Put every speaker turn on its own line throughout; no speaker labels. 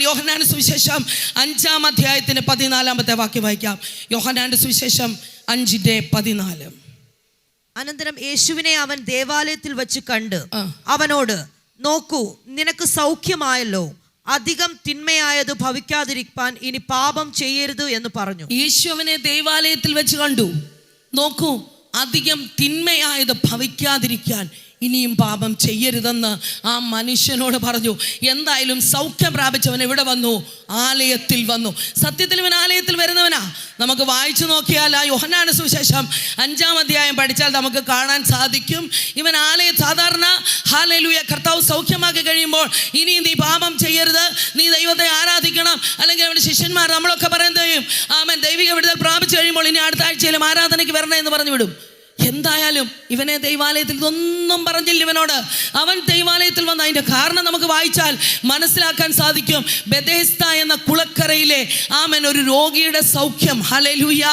യോഹന്നാന്റെ സുവിശേഷം 5-ാം അധ്യായത്തിന്റെ 14-ാമത്തെ വാക്യം വായിക്കാം. യോഹന്നാന്റെ സുവിശേഷം 5:14.
അനന്തരം യേശുവിനെ അവൻ ദേവാലയത്തിൽ വെച്ച് കണ്ട് അവനോട്, നോക്കൂ, നിനക്ക് സൗഖ്യമായല്ലോ, അധികം തിന്മയായത് ഭവിക്കാതിരിക്കാൻ ഇനി പാപം ചെയ്യരുത് എന്ന് പറഞ്ഞു.
യേശുവിനെ ദേവാലയത്തിൽ വെച്ച് കണ്ടു. നോക്കൂ, അധികം തിന്മയായത് ഭവിക്കാതിരിക്കാൻ ഇനിയും പാപം ചെയ്യരുതെന്ന് ആ മനുഷ്യനോട് പറഞ്ഞു. എന്തായാലും സൗഖ്യം പ്രാപിച്ചവൻ എവിടെ വന്നു? ആലയത്തിൽ വന്നു. സത്യത്തിൽ ഇവൻ ആലയത്തിൽ വരുന്നവനാ. നമുക്ക് വായിച്ചു നോക്കിയാൽ ആ യോഹന്നാന്റെ സുവിശേഷം 5-ാം അധ്യായം പഠിച്ചാൽ നമുക്ക് കാണാൻ സാധിക്കും. ഇവൻ സാധാരണ ഹല്ലേലൂയ കർത്താവ് സൗഖ്യമാക്കി കഴിയുമ്പോൾ ഇനിയും നീ പാപം ചെയ്യരുത്, നീ ദൈവത്തെ ആരാധിക്കണം, അല്ലെങ്കിൽ അവൻ്റെ ശിഷ്യന്മാർ നമ്മളൊക്കെ പറയുന്നത് ആമേൻ ദൈവിക വിടുതൽ പ്രാപിച്ചു കഴിയുമ്പോൾ ഇനി അടുത്ത ആഴ്ചയിലും ആരാധനയ്ക്ക് വരണേ എന്ന് പറഞ്ഞു വിടും. എന്തായാലും ഇവനെ ദൈവാലയത്തിൽ ഇതൊന്നും പറഞ്ഞില്ല ഇവനോട്. അവൻ ദൈവാലയത്തിൽ വന്ന അതിൻ്റെ കാരണം നമുക്ക് വായിച്ചാൽ മനസ്സിലാക്കാൻ സാധിക്കും. ബെഥെസ്ദ എന്ന കുളക്കരയിലെ ആമേൻ ഒരു രോഗിയുടെ സൗഖ്യം. Hallelujah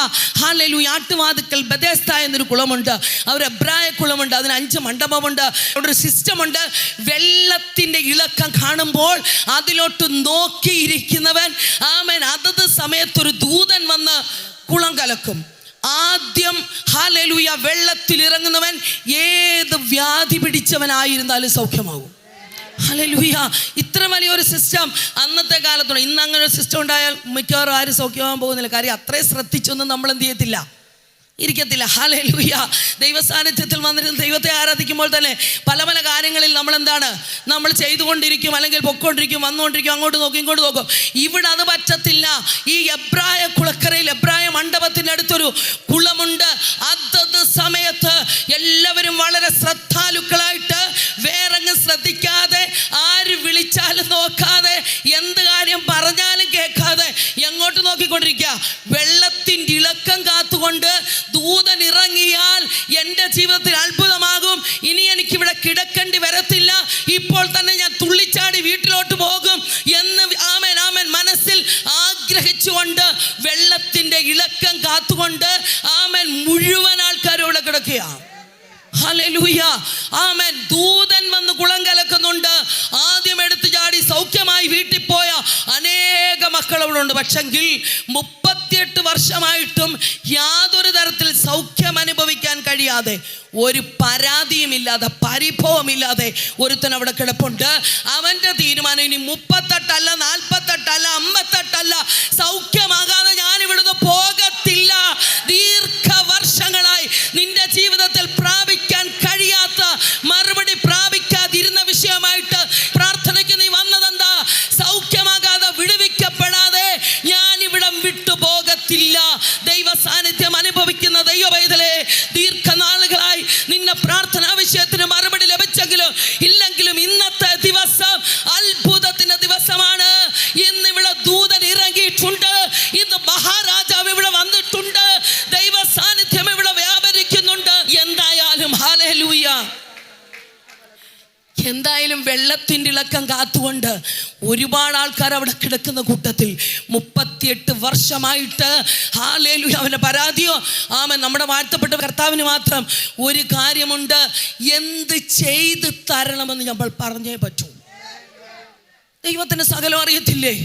hallelujah. ആട്ടുവാതുക്കൽ ബെഥെസ്ദ എന്നൊരു കുളമുണ്ട്, അവർ എബ്രായ കുളമുണ്ട്, അതിന് 5 മണ്ഡപമുണ്ട്, അവിടെ ഒരു സിസ്റ്റമുണ്ട്. വെള്ളത്തിൻ്റെ ഇളക്കം കാണുമ്പോൾ അതിലോട്ട് നോക്കിയിരിക്കുന്നവൻ ആമേൻ അതത് സമയത്തൊരു ദൂതൻ വന്ന് കുളം കലക്കും. ആദ്യം ഹല്ലേലൂയ വെള്ളത്തിൽ ഇറങ്ങുന്നവൻ ഏത് വ്യാധി പിടിച്ചവനായിരുന്നാലും സൗഖ്യമാകും. ഹല്ലേലൂയ. ഇത്ര വലിയൊരു സിസ്റ്റം അന്നത്തെ കാലത്തുണ്ട്. ഇന്ന് അങ്ങനെ ഒരു സിസ്റ്റം ഉണ്ടായാൽ മിക്കവാറും ആരും സൗഖ്യമാകാൻ പോകുന്നില്ല. കാര്യം അത്രയും ശ്രദ്ധിച്ചൊന്നും നമ്മൾ എന്ത് ചെയ്യത്തില്ല, ഇരിക്കത്തില്ല. ഹല്ലേലൂയ. ദൈവ സാന്നിധ്യത്തിൽ വന്നിരുന്ന് ദൈവത്തെ ആരാധിക്കുമ്പോൾ തന്നെ പല പല കാര്യങ്ങളിൽ നമ്മൾ ചെയ്തുകൊണ്ടിരിക്കും, അല്ലെങ്കിൽ പൊക്കോണ്ടിരിക്കും, വന്നുകൊണ്ടിരിക്കും, അങ്ങോട്ട് നോക്കും ഇങ്ങോട്ട് നോക്കും. ഇവിടെ അത് പറ്റത്തില്ല. ഈ എബ്രായ കുളക്കരയിൽ എബ്രായ മണ്ഡപത്തിൻ്റെ അടുത്തൊരു കുളമുണ്ട്. അതത് സമയത്ത് എല്ലാവരും വളരെ ശ്രദ്ധാലുക്കളായിട്ട് വേറെങ്ങ് ശ്രദ്ധിക്കാതെ, ആര് വിളിച്ചാലും നോക്കാതെ, എന്ത് കാര്യം പറഞ്ഞാലും കേൾക്കാതെ എങ്ങോട്ട് നോക്കിക്കൊണ്ടിരിക്കുക. വെള്ളത്തിൻ്റെ ഇളക്കം കാത്തുകൊണ്ട് ദൂതൻ ഇറങ്ങിയാൽ എൻ്റെ ജീവിതത്തിൽ അത്ഭുതമാകും, ഇനി എനിക്കിവിടെ കിടക്കേണ്ടി വരത്തില്ല, ഇപ്പോൾ തന്നെ ഞാൻ തുള്ളിച്ചാടി വീട്ടിലോട്ട് പോകും എന്ന് ആമേൻ ആമേൻ മനസ്സിൽ ആഗ്രഹിച്ചുകൊണ്ട് വെള്ളത്തിൻ്റെ ഇളക്കം കാത്തുകൊണ്ട് ആമേൻ മുഴുവൻ ആൾക്കാരും ഇവിടെ കിടക്കുകയാണ്. ഹല്ലേലൂയ ആമേൻ. ദൂതൻ വന്ന് കുളം കലക്കുന്നുണ്ട്. ആദ്യം എടുത്തു ചാടി സൗഖ്യമായി വീട്ടിൽ പോയ അനേക മക്കൾ അവിടെ ഉണ്ട്. പക്ഷെങ്കിൽ 38 വർഷമായിട്ടും യാതൊരു തരത്തിൽ സൗഖ്യം അനുഭവിക്കാൻ കഴിയാതെ, ഒരു പരാതിയുമില്ലാതെ, പരിഭവമില്ലാതെ ഒരുത്തൻ അവിടെ കിടപ്പുണ്ട്. അവൻ്റെ തീരുമാനം ഇനി 38 അല്ല, 48 അല്ല, 58 അല്ല, സൗഖ്യമാകാതെ ഞാൻ ഇവിടുന്ന് പോകത്തില്ല. ദീർഘവർഷങ്ങളായി നിന്റെ ജീവിതത്തിൽ പ്രാപിക്കാൻ കഴിയാത്ത, മറുപടി പ്രാപിക്കാതിരുന്ന വിഷയമായിട്ട് പ്രാർത്ഥനയ്ക്ക് നീ വന്നതെന്താ? സൗഖ്യമാകാതെ, വിടുവിക്കപ്പെടാതെ ഞാൻ ഇവിടം വിട്ടുപോകത്തില്ല. ദൈവ സാന്നിധ്യം അനുഭവിക്കുന്ന ദൈവ പൈതലേ, ദീർഘനാളുകളായി നിന്നെ പ്രാർത്ഥനാ വിഷയത്തിന് മറുപടി ലഭിച്ചെങ്കിലും ഇല്ലെങ്കിലും ഇന്നത്തെ ദിവസം അത്ഭുതത്തിന്റെ ദിവസമാണ്. ഇന്ന് ഇവിടെ ദൂതൻ ഇറങ്ങിയിട്ടുണ്ട്, ഇന്ന് മഹാരാജാവ് ഇവിടെ വന്നിട്ടുണ്ട്, ദൈവ സാന്നിധ്യം ഇവിടെ വ്യാപരിക്കുന്നുണ്ട്. എന്തായാലും ഹല്ലേലൂയ, എന്തായാലും വെള്ളത്തിൻ്റെ ഇളക്കം കാത്തുകൊണ്ട് ഒരുപാട് ആൾക്കാർ അവിടെ കിടക്കുന്ന കൂട്ടത്തിൽ 38 വർഷമായിട്ട് ഹല്ലേലൂയ അവൻ്റെ പരാതിയോ ആമേൻ. നമ്മുടെ വാഴ്ത്തപ്പെട്ട കർത്താവിന് മാത്രം ഒരു കാര്യമുണ്ട്, എന്ത് ചെയ്ത് തരണമെന്ന് നമ്മൾ പറഞ്ഞേ പറ്റൂ. ദൈവത്തിന് സകലം അറിയത്തില്ലേ?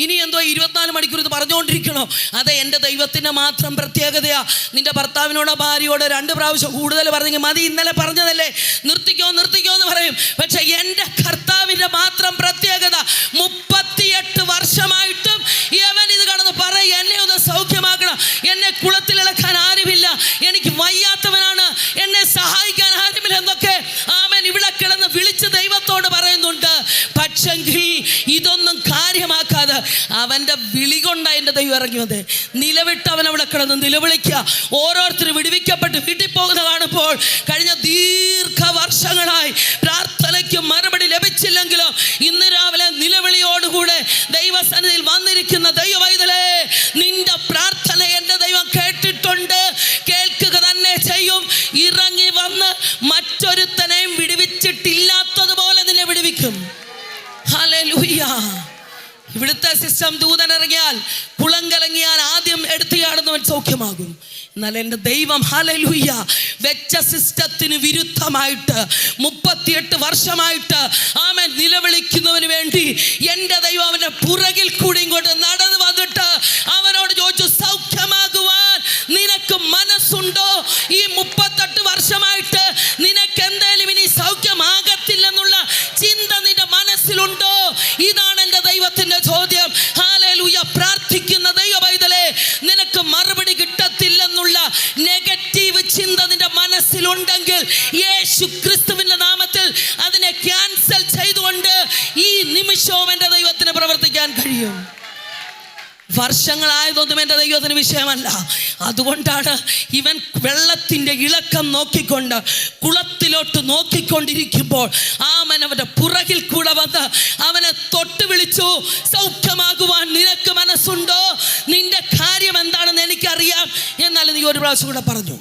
ഇനി എന്തോ 24 മണിക്കൂർ ഇത് പറഞ്ഞുകൊണ്ടിരിക്കണോ? അതെ, എൻ്റെ ദൈവത്തിൻ്റെ മാത്രം പ്രത്യേകതയാ. നിന്റെ ഭർത്താവിനോടോ ഭാര്യയോടോ 2 പ്രാവശ്യം കൂടുതൽ പറഞ്ഞെങ്കിൽ മതി, ഇന്നലെ പറഞ്ഞതല്ലേ, നിർത്തിക്കോ നിർത്തിക്കോ എന്ന് പറയും. പക്ഷെ എൻ്റെ കർത്താവിൻ്റെ മാത്രം പ്രത്യേകത 38 വർഷമായിട്ടും ഇവൻ ഇത് കടന്ന് പറയും, എന്നെ ഒന്ന് സൗഖ്യമാക്കണം, എന്നെ കുളത്തിലിളക്കാൻ ആരുമില്ല, എനിക്ക് വയ്യാത്തവനാണ്, എന്നെ സഹായിക്കാൻ ആരുമില്ല എന്നൊക്കെ ആമേൻ ഇവിടെ കിടന്ന് വിളിച്ച് ദൈവത്തോട് പറയുന്നുണ്ട്. പക്ഷെങ്കിൽ ഇതൊന്നും കാര്യമാക്കാതെ അവൻ്റെ വിളി കൊണ്ട് എൻ്റെ ദൈവം ഇറങ്ങി വന്നേ. നിലവിട്ട് അവൻ അവിടെ കിടന്ന് നിലവിളിക്കുക. ഓരോരുത്തർ വിടുവിക്കപ്പെട്ട് വീട്ടിൽ പോകുന്ന കാണുമ്പോൾ കഴിഞ്ഞ ദീർഘവർഷങ്ങളായി പ്രാർത്ഥനയ്ക്ക് മറുപടി ലഭിച്ചില്ലെങ്കിലും ഇന്ന് രാവിലെ നിലവിളിയോടുകൂടെ ദൈവസന്നിധിയിൽ വന്നിരിക്കുന്ന ദൈവവൈതലേ, നിന്റെ പ്രാർത്ഥന എൻ്റെ ദൈവം കേട്ടിട്ടുണ്ട്, കേൾക്കുക തന്നെ ചെയ്യും. ഇറങ്ങി വന്ന് മറ്റൊരുത്തനെയും വിടുവിച്ചിട്ടില്ലാത്തതുപോലെ നിന്നെ വിടുവിക്കും. ഹല്ലേലൂയ. ഇവിടുത്തെ സിസ്റ്റം ദൂതൻ ഇറങ്ങിയാൽ, കുളം കലങ്ങിയാൽ ആദ്യം എടുത്തു ചാടുന്നവൻ സൗഖ്യമാകും. എന്നാൽ എൻ്റെ ദൈവം ഹല്ലേലൂയ വെച്ച സിസ്റ്റത്തിന് വിരുദ്ധമായിട്ട് 38 വർഷമായിട്ട് ആമേൻ നിലവിളിക്കുന്നവന് വേണ്ടി എൻ്റെ ദൈവം അവൻ്റെ പുറകിൽ കൂടി ഇങ്ങോട്ട് നടന്നു വന്നിട്ട് അവനോട് ചോദിച്ചു, സൗഖ്യമാകുവാൻ നിനക്ക് മനസ്സുണ്ടോ? ഈ 38 വർഷമായിട്ട് നിനക്ക് എന്തേലും ഇനി സൗഖ്യമാകത്തില്ലെന്നുള്ള ചിന്ത നിന്റെ മനസ്സിലുണ്ടോ? ഇതാണ് എൻ്റെ ദൈവത്തിൻ്റെ ചോദ്യം. ഹല്ലേലൂയ. പ്രാർത്ഥിക്കുന്ന ദൈവ പൈതലേ, നിനക്ക് മറുപടി കിട്ടത്തില്ലെന്നുള്ള നെഗറ്റീവ് ചിന്ത നിന്റെ മനസ്സിലുണ്ടെങ്കിൽ യേശു ക്രിസ്തുവിന്റെ നാമത്തിൽ അതിനെ ക്യാൻസൽ ചെയ്തുകൊണ്ട് ഈ നിമിഷവും എൻ്റെ ദൈവത്തിന് പ്രവർത്തിക്കാൻ കഴിയും. വർഷങ്ങളായതൊന്നും എൻ്റെ ദൈവത്തിന് വിഷയമല്ല. അതുകൊണ്ടാണ് ഇവൻ വെള്ളത്തിൻ്റെ ഇളക്കം നോക്കിക്കൊണ്ട് കുളത്തിലോട്ട് നോക്കിക്കൊണ്ടിരിക്കുമ്പോൾ അവൻ്റെ പുറകിൽ കൂടെ വന്ന് അവനെ തൊട്ട് വിളിച്ചു, സൗഖ്യമാകുവാൻ നിനക്ക് മനസ്സുണ്ടോ? നിന്റെ കാര്യം എന്താണെന്ന് എനിക്കറിയാം, എന്നാൽ നീ ഒരു പ്രാവശ്യം കൂടെ പറഞ്ഞു.